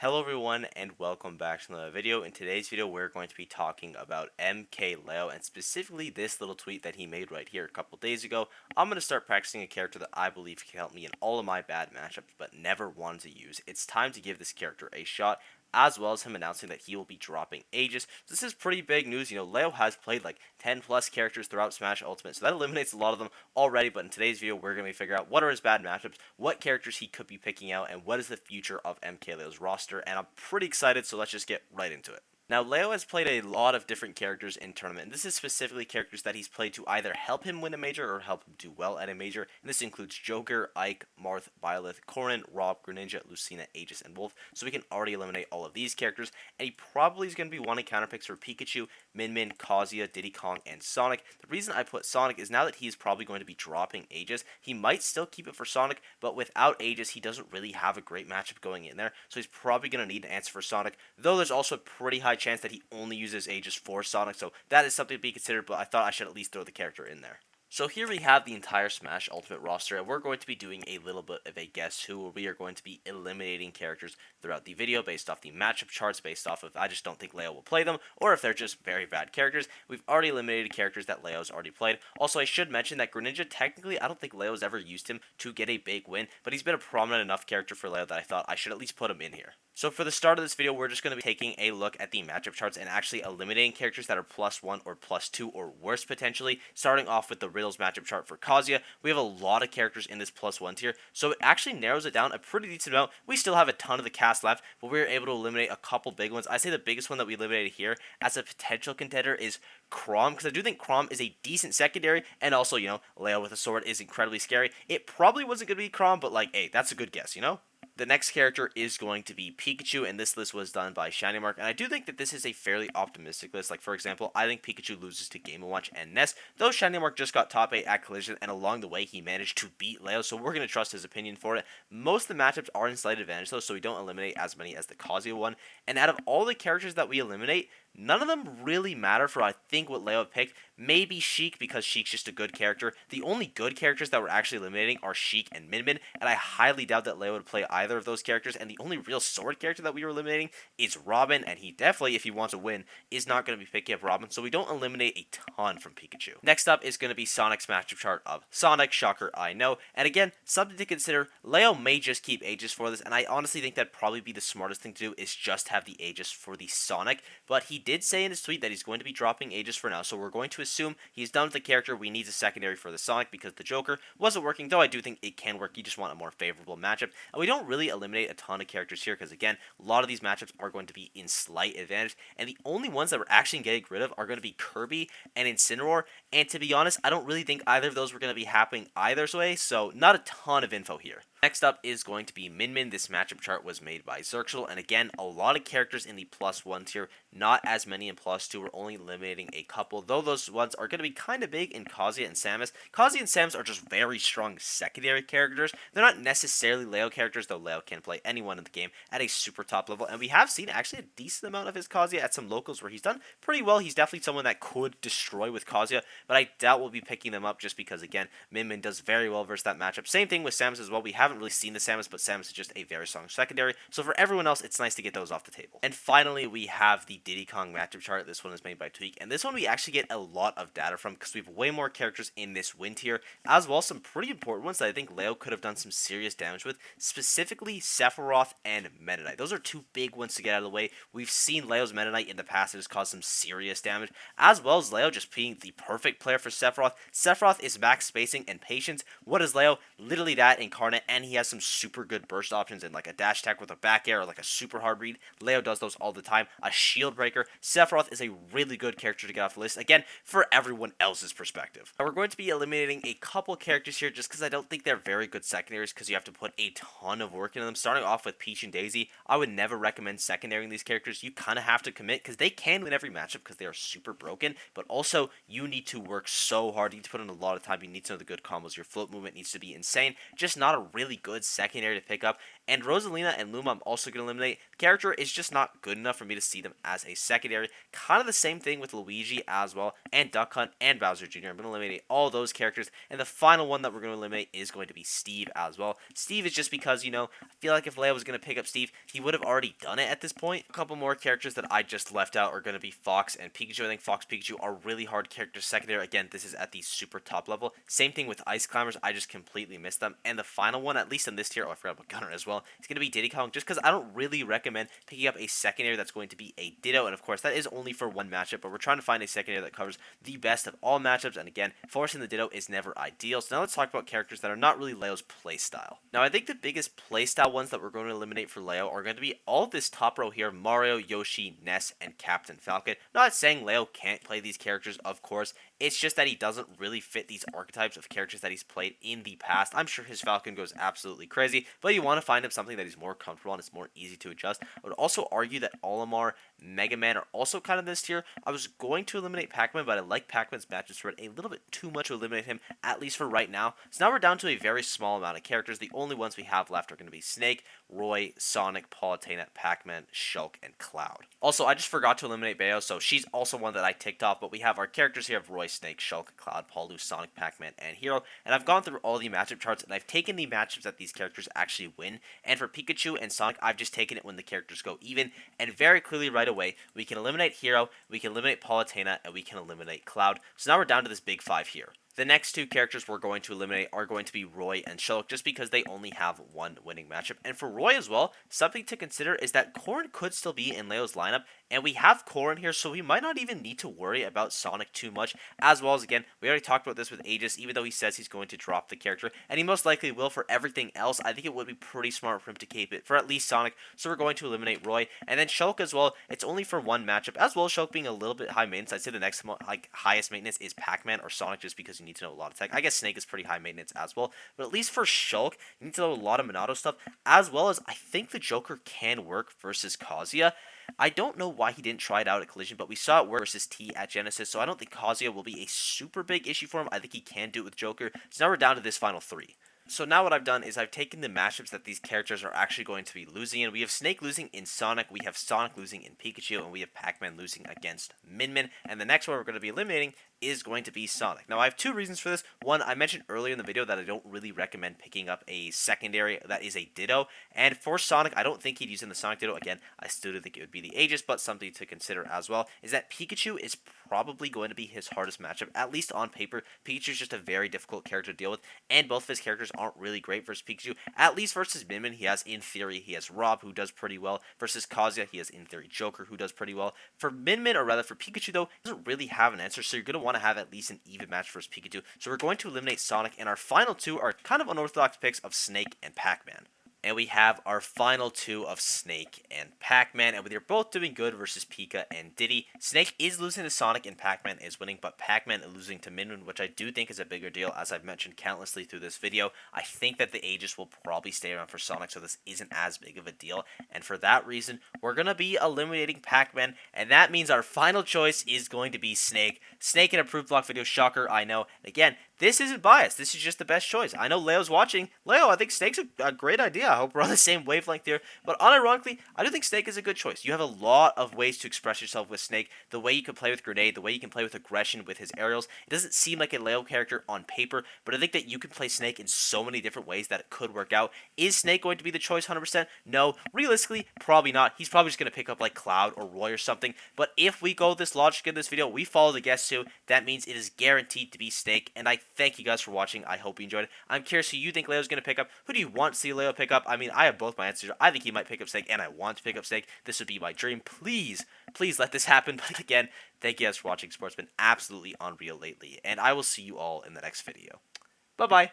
Hello everyone and welcome back to another video. In today's video we're going to be talking about MKLEO and specifically this little tweet that he made right here a couple days ago. I'm going to start practicing a character that I believe can help me in all of my bad matchups but never wanted to use. It's time to give this character a shot, as well as him announcing that he will be dropping Aegis. This is pretty big news. Leo has played like 10 plus characters throughout Smash Ultimate, so that eliminates a lot of them already, but in today's video, we're going to figure out what are his bad matchups, what characters he could be picking out, and what is the future of MKLEO's roster, and I'm pretty excited, so let's just get right into it. Now, Leo has played a lot of different characters in tournament, and this is specifically characters that he's played to either help him win a major or help him do well at a major, and this includes Joker, Ike, Marth, Byleth, Corrin, Rob, Greninja, Lucina, Aegis, and Wolf, so we can already eliminate all of these characters, and he probably is going to be wanting counterpicks for Pikachu, Min Min, Kazuya, Diddy Kong, and Sonic. The reason I put Sonic is now that he's probably going to be dropping Aegis, he might still keep it for Sonic, but without Aegis, he doesn't really have a great matchup going in there, so he's probably going to need an answer for Sonic, though there's also a pretty high chance that he only uses Aegis for Sonic, so that is something to be considered, but I thought I should at least throw the character in there. So here we have the entire Smash Ultimate roster, and we're going to be doing a little bit of a guess who, where we are going to be eliminating characters throughout the video based off the matchup charts, based off of I just don't think Leo will play them, or if they're just very bad characters. We've already eliminated characters that Leo's already played. Also, I should mention that Greninja, technically, I don't think Leo's ever used him to get a big win, but he's been a prominent enough character for Leo that I thought I should at least put him in here. So for the start of this video, we're just going to be taking a look at the matchup charts and actually eliminating characters that are +1 or +2 or worse potentially. Starting off with the Riddles matchup chart for Kazuya, we have a lot of characters in this +1 tier, so it actually narrows it down a pretty decent amount. We still have a ton of the cast left, but we were able to eliminate a couple big ones. I say the biggest one that we eliminated here as a potential contender is Chrom, because I do think Chrom is a decent secondary, and also, Leo with a sword is incredibly scary. It probably wasn't going to be Chrom, but hey, that's a good guess. The next character is going to be Pikachu, and this list was done by ShinyMark, and I do think that this is a fairly optimistic list. Like, for example, I think Pikachu loses to Game & Watch and Ness, though ShinyMark just got top 8 at Collision, and along the way, he managed to beat Leo, so we're going to trust his opinion for it. Most of the matchups are in slight advantage, though, so we don't eliminate as many as the Kazuya one, and out of all the characters that we eliminate, none of them really matter for, I think, what Leo picked. Maybe Sheik, because Sheik's just a good character. The only good characters that we're actually eliminating are Sheik and Min Min, and I highly doubt that Leo would play either of those characters, and the only real sword character that we were eliminating is Robin, and he definitely, if he wants to win, is not going to be picking up Robin, so we don't eliminate a ton from Pikachu. Next up is going to be Sonic's matchup chart of Sonic. Shocker, I know. And again, something to consider, Leo may just keep Aegis for this, and I honestly think that'd probably be the smartest thing to do, is just have the Aegis for the Sonic, but he did say in his tweet that he's going to be dropping Aegis for now, so we're going to assume he's done with the character. We need a secondary for the Sonic because the Joker wasn't working, though I do think it can work. You just want a more favorable matchup, and we don't really eliminate a ton of characters here because, again, a lot of these matchups are going to be in slight advantage, and the only ones that we're actually getting rid of are going to be Kirby and Incineroar, and to be honest, I don't really think either of those were going to be happening either way, so not a ton of info here. Next up is going to be Min Min. This matchup chart was made by Zerxel, and again, a lot of characters in the +1 tier, not as many in +2. We're only eliminating a couple, though those ones are going to be kind of big in Kazuya and Samus. Kazuya and Samus are just very strong secondary characters. They're not necessarily Leo characters, though Leo can play anyone in the game at a super top level, and we have seen actually a decent amount of his Kazuya at some locals where he's done pretty well. He's definitely someone that could destroy with Kazuya, but I doubt we'll be picking them up just because, again, Min Min does very well versus that matchup. Same thing with Samus as well. We haven't really seen the Samus, but Samus is just a very strong secondary, so for everyone else, it's nice to get those off the table. And finally, we have the Diddy Kong matchup chart. This one is made by Tweak, and this one we actually get a lot of data from because we have way more characters in this win tier, as well as some pretty important ones that I think Leo could have done some serious damage with, specifically Sephiroth and Meta Knight. Those are two big ones to get out of the way. We've seen Leo's Meta Knight in the past that has caused some serious damage, as well as Leo just being the perfect player for Sephiroth. Sephiroth is max spacing and patience. What is Leo? Literally that incarnate, and he has some super good burst options and like a dash attack with a back air or like a super hard read. Leo does those all the time. A shield breaker. Sephiroth is a really good character to get off the list, again, for everyone else's perspective. Now we're going to be eliminating a couple characters here just because I don't think they're very good secondaries because you have to put a ton of work into them. Starting off with Peach and Daisy, I would never recommend secondarying these characters. You kind of have to commit because they can win every matchup because they are super broken, but also you need to work so hard. You need to put in a lot of time. You need to know the good combos. Your float movement needs to be insane. Just not a really good secondary to pick up, And Rosalina and Luma I'm also going to eliminate. The character is just not good enough for me to see them as a secondary. Kind of the same thing with Luigi as well, and Duck Hunt and Bowser Jr. I'm going to eliminate all those characters. And the final one that we're going to eliminate is going to be Steve as well. Steve is just because, I feel like if Leo was going to pick up Steve, he would have already done it at this point. A couple more characters that I just left out are going to be Fox and Pikachu. I think Fox, Pikachu are really hard characters secondary. Again, this is at the super top level. Same thing with Ice Climbers. I just completely missed them. And the final one, at least in this tier, I forgot about Gunner as well, it's going to be Diddy Kong, just because I don't really recommend picking up a secondary that's going to be a Ditto. And of course, that is only for one matchup, but we're trying to find a secondary that covers the best of all matchups. And again, forcing the Ditto is never ideal. So now let's talk about characters that are not really Leo's playstyle. Now, I think the biggest playstyle ones that we're going to eliminate for Leo are going to be all of this top row here: Mario, Yoshi, Ness, and Captain Falcon. Not saying Leo can't play these characters, of course. It's just that he doesn't really fit these archetypes of characters that he's played in the past. I'm sure his Falcon goes absolutely crazy, but you want to find him something that he's more comfortable and it's more easy to adjust. I would also argue that Olimar, Mega Man are also kind of this tier. I was going to eliminate Pac-Man, but I like Pac-Man's matches spread a little bit too much to eliminate him, at least for right now. So now we're down to a very small amount of characters. The only ones we have left are going to be Snake, Roy, Sonic, Palutena, Pac-Man, Shulk, and Cloud. Also, I just forgot to eliminate Bayo, so she's also one that I ticked off, but we have our characters here of Roy, Snake, Shulk, Cloud, Palu, Sonic, Pac-Man, and Hero. And I've gone through all the matchup charts, and I've taken the matchups that these characters actually win. And for Pikachu and Sonic, I've just taken it when the characters go even. And very clearly right away, we can eliminate Hero, we can eliminate Palutena, and we can eliminate Cloud. So now we're down to this big five here. The next two characters we're going to eliminate are going to be Roy and Shulk, just because they only have one winning matchup. And for Roy as well, something to consider is that Corrin could still be in Leo's lineup, and we have Corrin here, so we might not even need to worry about Sonic too much. As well as, again, we already talked about this with Aegis, even though he says he's going to drop the character, and he most likely will for everything else. I think it would be pretty smart for him to keep it for at least Sonic, so we're going to eliminate Roy. And then Shulk as well, it's only for one matchup, as well as Shulk being a little bit high maintenance. I'd say the next highest maintenance is Pac-Man or Sonic, just because you need to know a lot of tech. I guess Snake is pretty high maintenance as well, but at least for Shulk, you need to know a lot of Monado stuff, as well as I think the Joker can work versus Kazuya. I don't know why he didn't try it out at Collision, but we saw it work versus T at Genesis, so I don't think Kazuya will be a super big issue for him. I think he can do it with Joker. So now we're down to this final three. So now what I've done is I've taken the matchups that these characters are actually going to be losing in. We have Snake losing in Sonic, we have Sonic losing in Pikachu, and we have Pac-Man losing against Min. And the next one we're going to be eliminating is going to be Sonic. Now I have two reasons for this. One, I mentioned earlier in the video that I don't really recommend picking up a secondary that is a Ditto. And for Sonic, I don't think he'd use in the Sonic Ditto. Again, I still do think it would be the Aegis, but something to consider as well is that Pikachu is probably going to be his hardest matchup, at least on paper. Pikachu is just a very difficult character to deal with, and both of his characters aren't really great versus Pikachu. At least versus Min, he has, in theory, he has Rob, who does pretty well. Versus Kazuya, he has, in theory, Joker, who does pretty well. For Min, or rather for Pikachu, though, he doesn't really have an answer, so you're going to want to have at least an even match versus Pikachu. So we're going to eliminate Sonic, and our final two are kind of unorthodox picks of Snake and Pac-Man. And we have our final two of Snake and Pac-Man, and they're both doing good versus Pika and Diddy. Snake is losing to Sonic and Pac-Man is winning, but Pac-Man is losing to Min, which I do think is a bigger deal, as I've mentioned countlessly through this video. I think that the Aegis will probably stay around for Sonic, so this isn't as big of a deal, and for that reason, we're going to be eliminating Pac-Man, and that means our final choice is going to be Snake. Snake in a proof block video, shocker, I know. Again, this isn't biased. This is just the best choice. I know Leo's watching. Leo, I think Snake's a great idea. I hope we're on the same wavelength here. But unironically, I do think Snake is a good choice. You have a lot of ways to express yourself with Snake. The way you can play with Grenade, the way you can play with aggression with his aerials. It doesn't seem like a Leo character on paper, but I think that you can play Snake in so many different ways that it could work out. Is Snake going to be the choice 100%? No. Realistically, probably not. He's probably just going to pick up like Cloud or Roy or something. But if we go this logic in this video, we follow the guess too, that means it is guaranteed to be Snake. And I thank you guys for watching. I hope you enjoyed it. I'm curious who you think Leo's going to pick up. Who do you want to see Leo pick up? I mean, I have both my answers. I think he might pick up Snake, and I want to pick up Snake. This would be my dream. Please, please let this happen. But again, thank you guys for watching. Sport's been absolutely unreal lately, and I will see you all in the next video. Bye-bye.